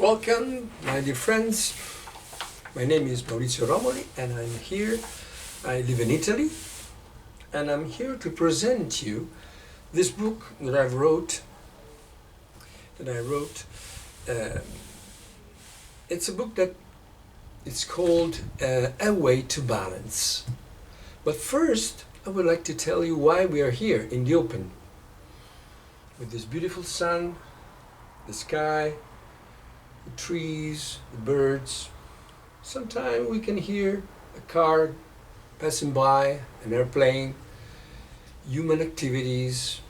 Welcome, my dear friends. My name is MAURIZIO Romoli, and I'm here. I live in Italy, and I'm here to present you this book that I wrote. It's a book that it's called A Way to Balance. But first, I would like to tell you why we are here in the open, with this beautiful sun, the sky, the trees, the birds. Sometimes we can hear a car passing by, an airplane, human activities.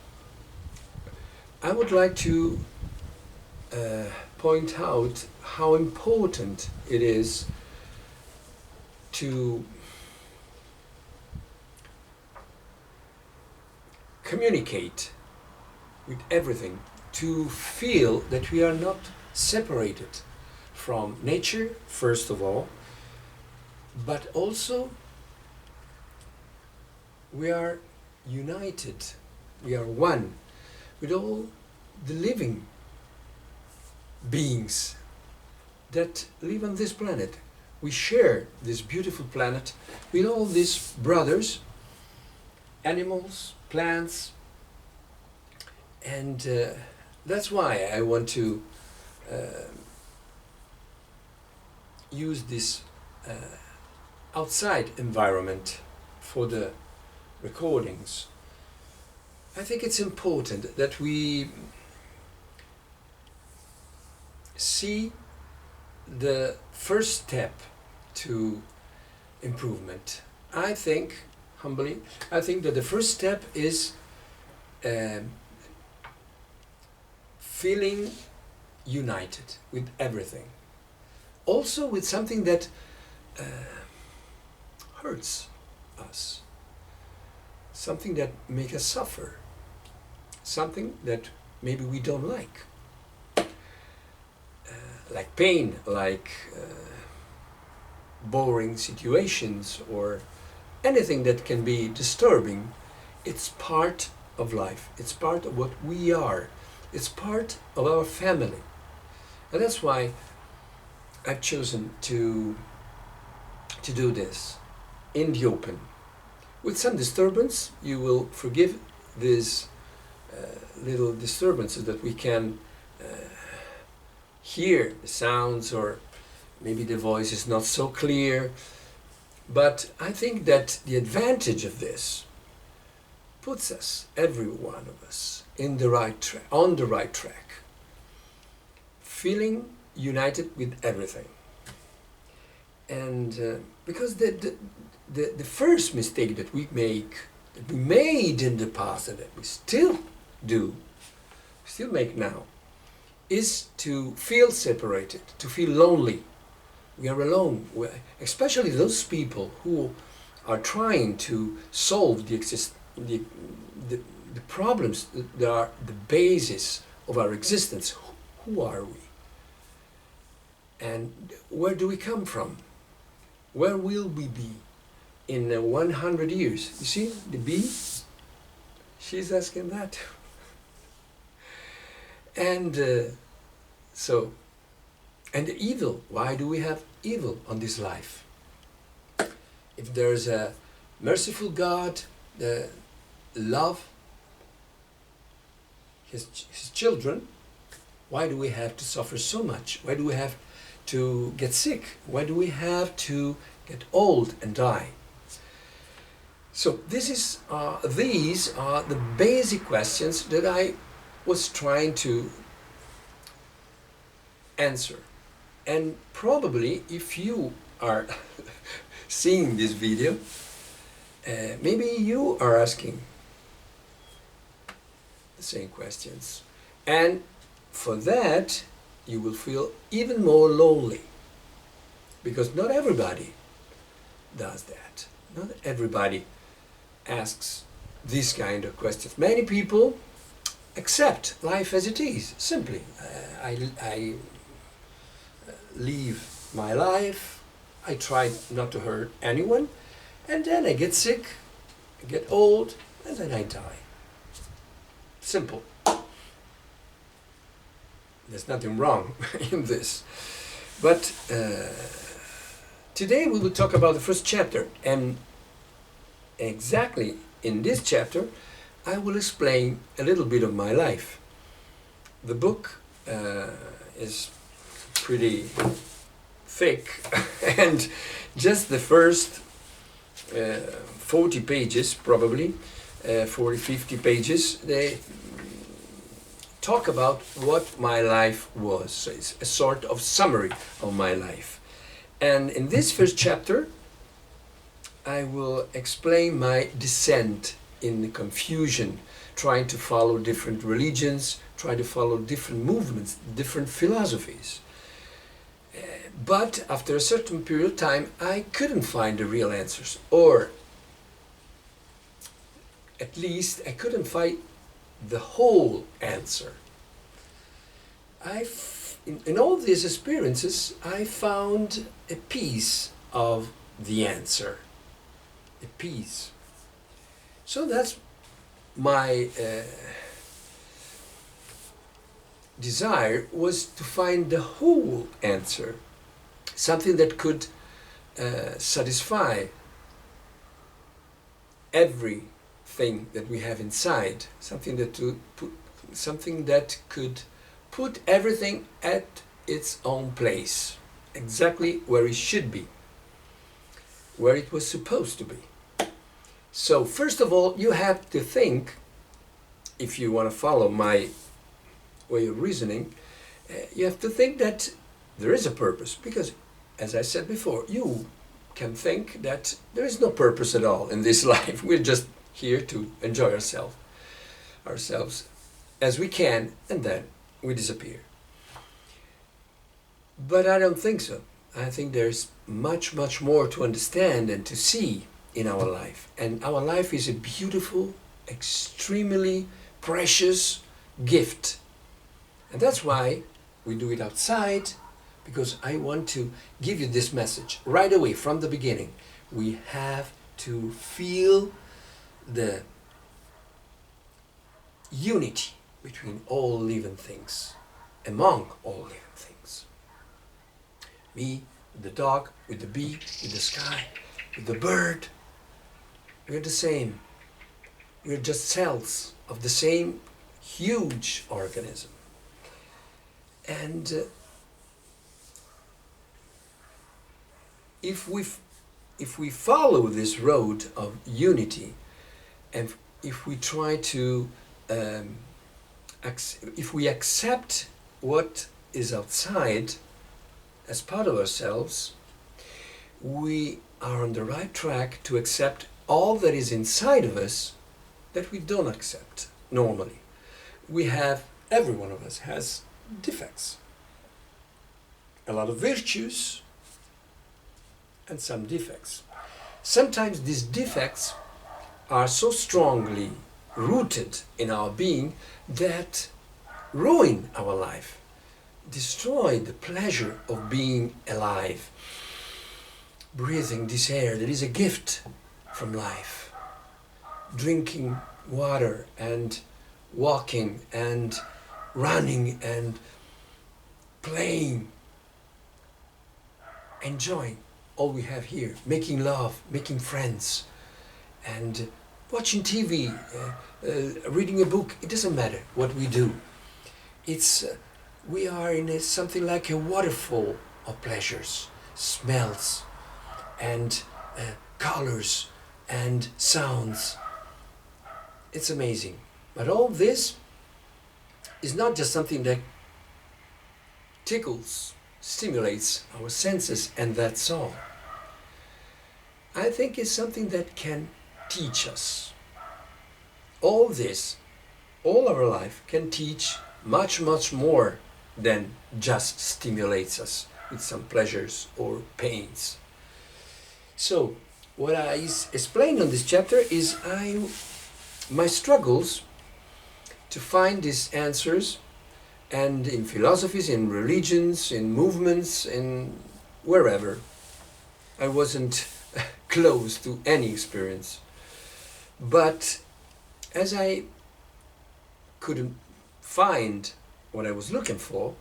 I would like to point out how important it is to communicate with everything, to feel that we are not separated from nature, first of all, but also we are united, we are one with all the living beings that live on this planet. We share this beautiful planet with all these brothers, animals, plants, and that's why I want to use this outside environment for the recordings. I think it's important that we see the first step to improvement. I think, humbly, I think that the first step is feeling united with everything. Also with something that hurts us. Something that makes us suffer. Something that maybe we don't like. Like pain, like boring situations, or anything that can be disturbing. It's part of life. It's part of what we are. It's part of our family. And that's why I've chosen to do this in the open. With some disturbance, you will forgive these little disturbances that we can hear the sounds, or maybe the voice is not so clear. But I think that the advantage of this puts us, every one of us, in the right track, on the right track, feeling united with everything. And because the first mistake that we made in the past, and that we still make now, is to feel separated, to feel lonely. We are alone, especially those people who are trying to solve the problems that are the basis of our existence. Who are we? And where do we come from? Where will we be in 100 years? You see, the bee, she's asking that. And and the evil, why do we have evil on this life? If there's a merciful God, the love his children, why do we have to suffer so much? Why do we have to get sick? Why do we have to get old and die? So these are the basic questions that I was trying to answer. And probably if you are seeing this video, maybe you are asking the same questions. And for that, you will feel even more lonely. Because not everybody does that. Not everybody asks these kind of questions. Many people accept life as it is, simply. I live my life, I try not to hurt anyone, and then I get sick, I get old, and then I die. Simple. There's nothing wrong in this. But today we will talk about the first chapter, and exactly in this chapter I will explain a little bit of my life. The book is pretty thick and just the first 40 pages, probably 40-50 pages, they talk about what my life was. So it's a sort of summary of my life. And in this first chapter I will explain my descent in the confusion, trying to follow different religions, trying to follow different movements, different philosophies. But after a certain period of time, I couldn't find the real answers, or at least I couldn't find the whole answer. In all these experiences, I found a piece of the answer. A piece. So that's my desire, was to find the whole answer, something that could satisfy everything that we have inside, something that could put everything at its own place, exactly where it should be, where it was supposed to be. So first of all, you have to think, if you want to follow my way of reasoning, you have to think that there is a purpose, because as I said before, you can think that there is no purpose at all in this life. We're just here to enjoy ourselves as we can, and then we disappear. But I don't think so. I think there's much, much more to understand and to see in our life. And our life is a beautiful, extremely precious gift. And that's why we do it outside, because I want to give you this message right away from the beginning. We have to feel the unity between all living things, among all living things. Me, with the dog, with the bee, with the sky, with the bird, we're the same. We're just cells of the same huge organism. And if we follow this road of unity, and if we try to if we accept what is outside as part of ourselves, we are on the right track to accept all that is inside of us that we don't accept normally. Every one of us has defects, a lot of virtues and some defects. Sometimes these defects are so strongly rooted in our being that ruin our life, destroy the pleasure of being alive, breathing this air that is a gift from life, drinking water and walking and running and playing, enjoying all we have here, making love, making friends, and watching TV, reading a book. It doesn't matter what we do. We are in something like a waterfall of pleasures, smells, and colors, and sounds. It's amazing. But all this is not just something that tickles, stimulates our senses, and that's all. I think it's something that can teach us. All this, all our life, can teach much, much more than just stimulates us with some pleasures or pains. So, what I explained on this chapter is my struggles to find these answers, and in philosophies, in religions, in movements, in wherever. I wasn't close to any experience. But as I couldn't find what I was looking for,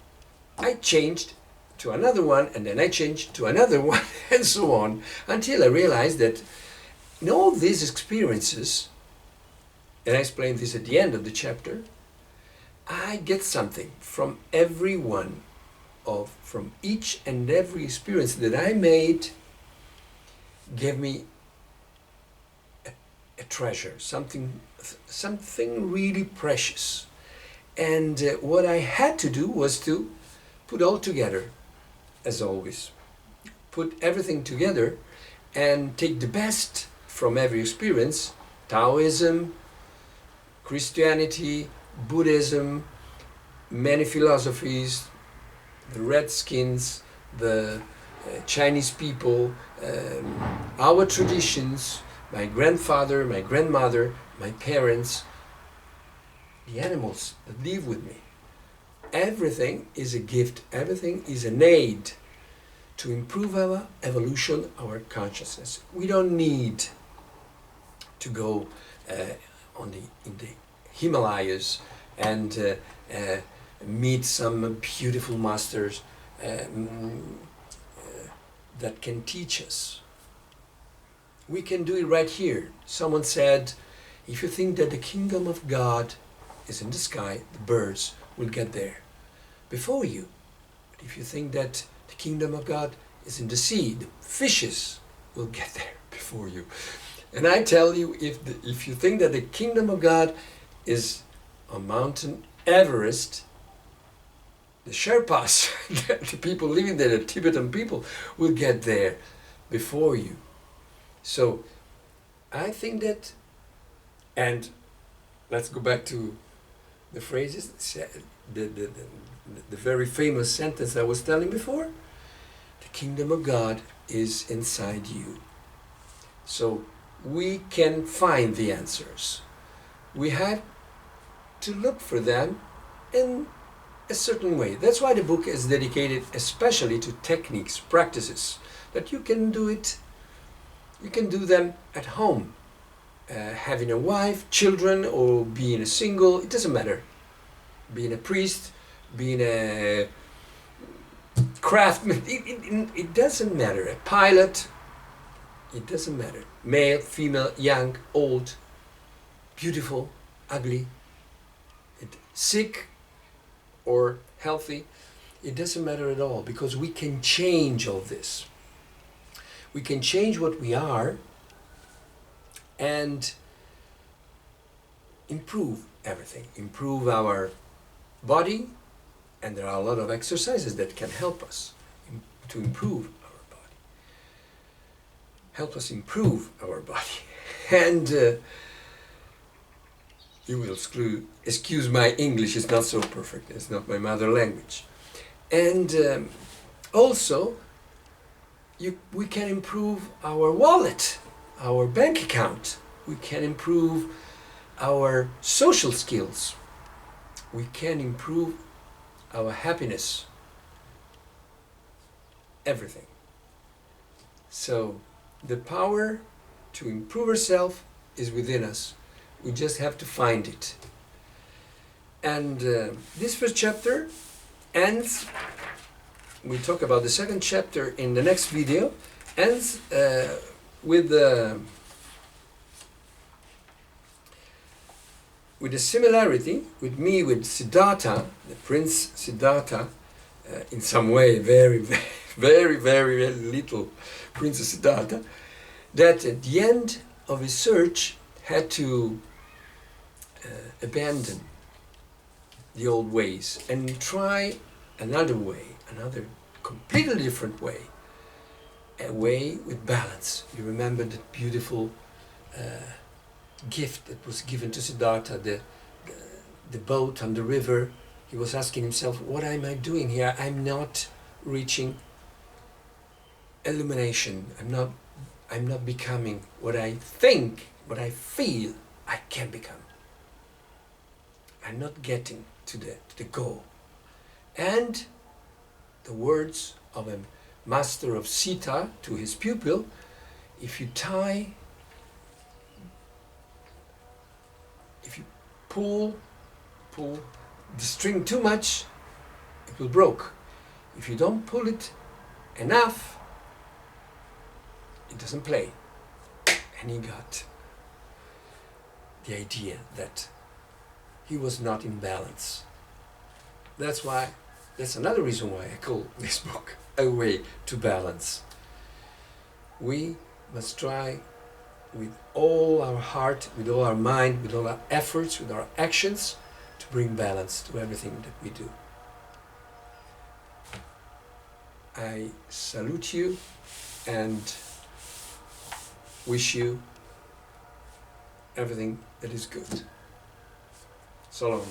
I changed to another one, and then I changed to another one, and so on, until I realized that in all these experiences, and I explain this at the end of the chapter, I get something from every one from each and every experience that I made, gave me a treasure, something really precious. And what I had to do was to put all together, as always. Put everything together and take the best from every experience: Taoism, Christianity, Buddhism, many philosophies, the Redskins, the Chinese people, our traditions, my grandfather, my grandmother, my parents, the animals that live with me. Everything is a gift, everything is an aid to improve our evolution, our consciousness. We don't need to go in the Himalayas and meet some beautiful masters that can teach us. We can do it right here. Someone said, if you think that the kingdom of God is in the sky, the birds will get there before you. But if you think that the kingdom of God is in the sea, the fishes will get there before you. And I tell you, if you think that the kingdom of God is on Mountain Everest, the Sherpas, the people living there, the Tibetan people, will get there before you. So I think that, and let's go back to the phrases, the very famous sentence I was telling before: the kingdom of God is inside you. So we can find the answers. We have to look for them in a certain way. That's why the book is dedicated especially to techniques, practices, that you can do it, you can do them at home. Having a wife, children, or being a single, it doesn't matter. Being a priest, being a craftsman, it doesn't matter. A pilot, it doesn't matter. Male, female, young, old, beautiful, ugly, sick or healthy, it doesn't matter at all, because we can change all this. We can change what we are and improve everything, improve our body, and there are a lot of exercises that can help us to improve our body, help us improve our body. And you will excuse my English, it's not so perfect, it's not my mother language. And also, we can improve our wallet, our bank account. We can improve our social skills. We can improve our happiness. Everything. So the power to improve ourselves is within us. We just have to find it. And this first chapter ends, we talk about the second chapter in the next video, ends with a similarity with me, with Siddhartha, the Prince Siddhartha, in some way, very, very, very little Princess Siddhartha, that at the end of his search had to abandon the old ways and try another way, another completely different way, a way with balance. You remember that beautiful gift that was given to Siddhartha, the boat on the river. He was asking himself, what am I doing here? I'm not reaching illumination. I'm not becoming what I think, what I feel I can become. I'm not getting to the goal. And the words of a master of Sita to his pupil: if you pull the string too much, it will break. If you don't pull it enough, it doesn't play. And he got the idea that he was not in balance. That's another reason why I call this book A Way to Balance. We must try with all our heart, with all our mind, with all our efforts, with our actions, to bring balance to everything that we do. I salute you and wish you everything that is good. So long.